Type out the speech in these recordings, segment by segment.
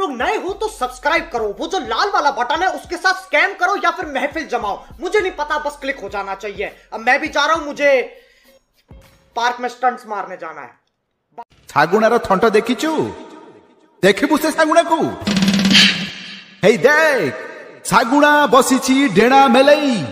नए हो तो सब्सक्राइब करो, वो जो लाल वाला बटन है उसके साथ स्कैम करो या फिर महफिल जमाओ, मुझे नहीं पता, बस क्लिक हो जाना चाहिए। अब मैं भी जा रहा हूं, मुझे पार्क में स्टंट्स मारने जाना है। सागुणार थंट देखिचु, देखिबु से सागुणा को। हे देख सागुणा बसिछि डेणा मेलई।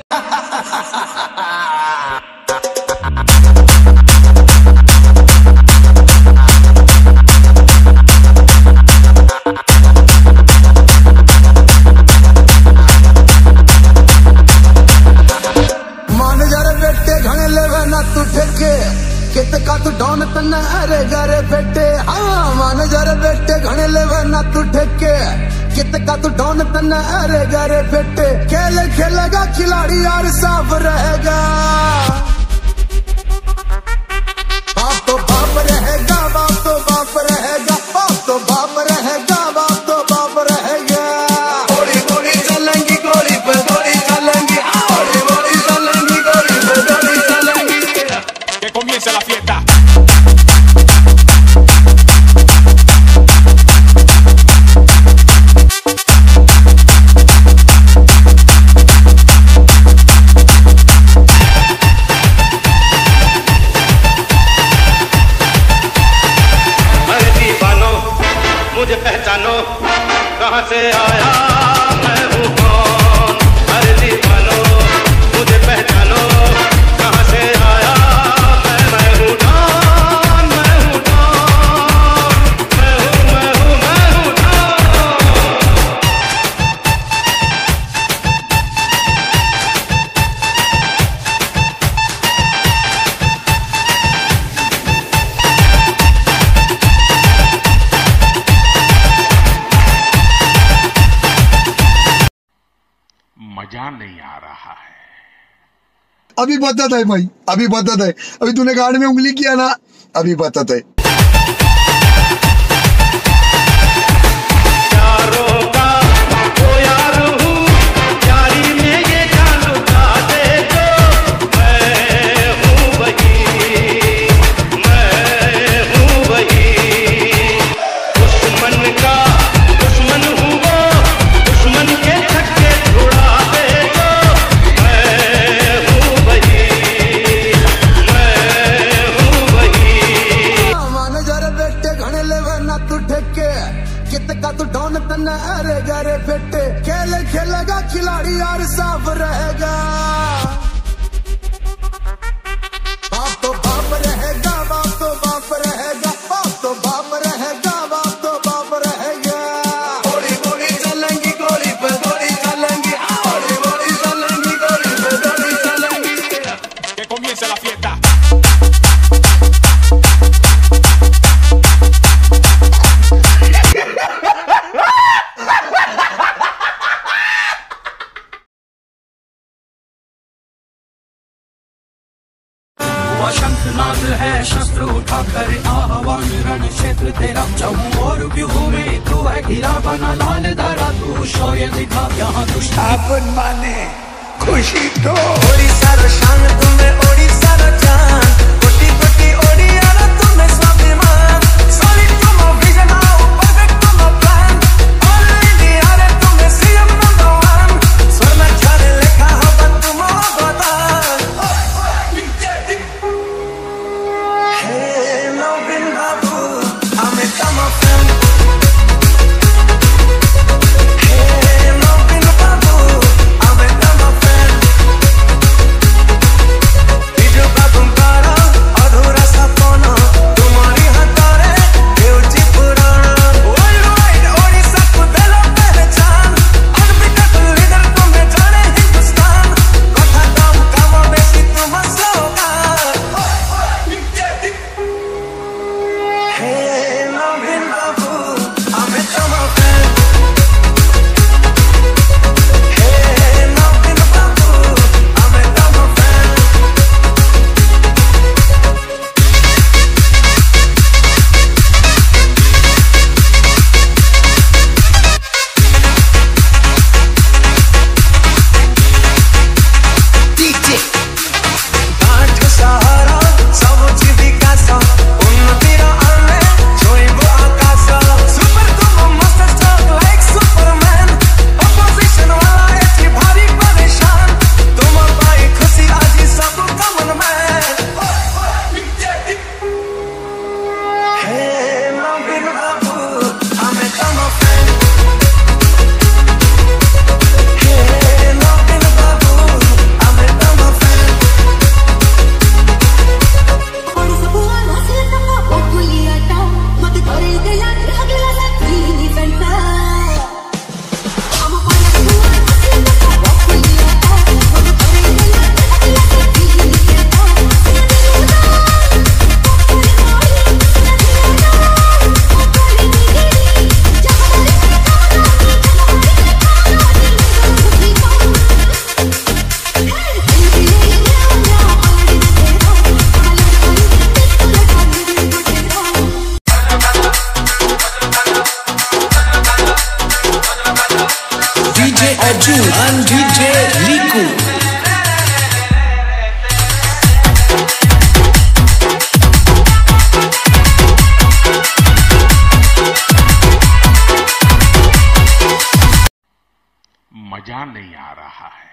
तू डॉन तन्ना अरे गरे बेटे, हाँ मान जरे बेटे घने लेवे ना तू ठेके। कितका तू डॉन तन्ना अरे गरे बेटे, खेल खेलेगा खिलाड़ी यार साफ रहेगा। बाप तो बाप रहेगा, बाप तो बाप रहेगा, बाप तो बाप रहेगा, बाप तो बाप रहेगा। गोली गोली चलेंगी, गोली पे गोली चलेंगी, गोली गोली चलेंगी, गोली पे गोली चलेंगी। Que comience la fiesta. मुझे पहचानो कहाँ से आया मैं हूँ कौन। अरे दीवानो मुझे पहचानो कहाँ से आया मैं हूँ डॉन, मैं हूँ डॉन, मैं हूँ डॉन। मजा नहीं आ रहा है। अभी बताता है भाई, अभी बताता है। अभी तूने गाड़ में उंगली किया ना, अभी बताता है। कितका तू डॉन तन्ना अरे गरे बेटे, खेल खेलेगा खिलाड़ी यार साफ रहेगा। बाप तो बाप रहेगा, बाप तो बाप रहेगा, बाप तो बाप रहेगा, बाप तो बाप रहेगा। गोली गोली चलेंगी, गोली पे गोली चलेंगी, गोली गोली चलेंगी, गोली पे गोली चलेंगी। Que comience la fiesta. शंखनाद है शस्त्र उठाकर आह्वान, रण क्षेत्र तेरा चाहूं और व्यूह में तू है घिरा बना लाल धारा, तू शौर्य दिखा यहाँ दुष्टापन माने खुशी तो। ओडिशा रो शान तुम्हें, ओडिशा रो जान, कोटि कोटि ओडिया तुम्हें स्वाभिमान। सॉलिड तुम विजन आओ, परफेक्ट तुम प्लान, ऑल इंडिया रे तुम्हें सीएम नंबर 1। स्वर्ण छाने लिखा हो तुम गोदान। मजा नहीं आ रहा है।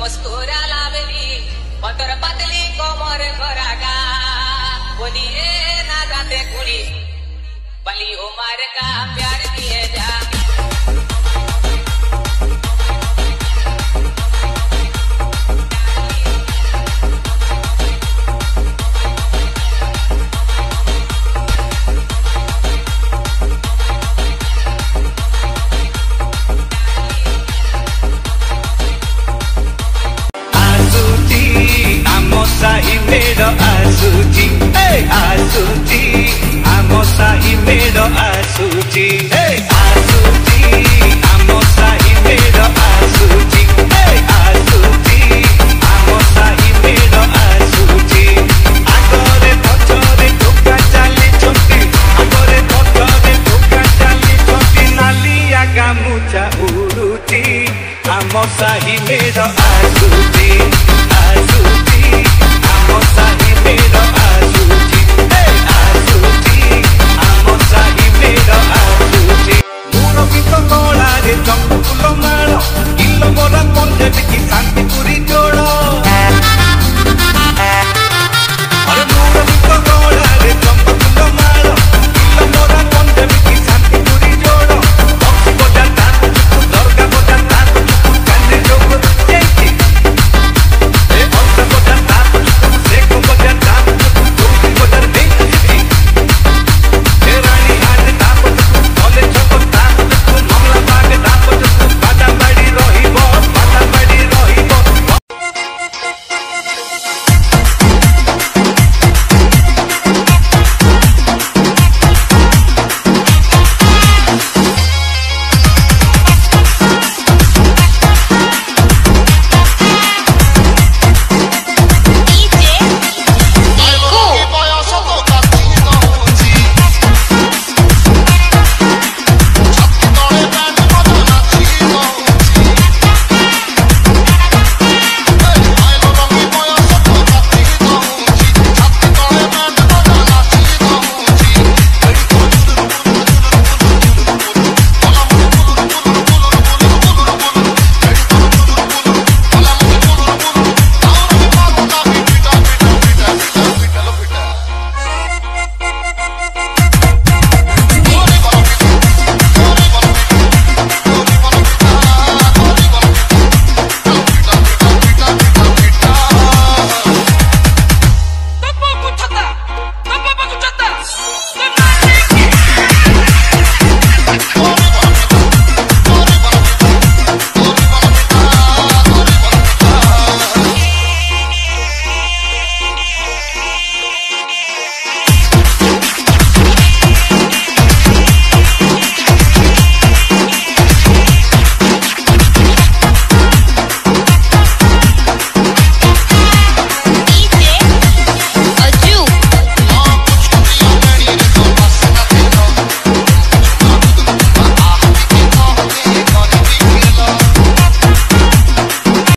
मस्कोरा लावली पतर पतली कोमर घरागा बोलिए ना जाते कुड़ी बली हो मार का प्यार दिए जा Sahi mero asuji, hey asuji, amo sahi mero asuji, hey asuji, amo sahi mero asuji, hey asuji, amo sahi mero asuji. Agore pochore toka chali choti, agore pochore toka chali choti, nalia gamucha uruti, amo sahi mero asuji, asuji. Amo sahi mero asuji, hey asuji, amo sahi mero asuji. Muro pito kola de chonkulo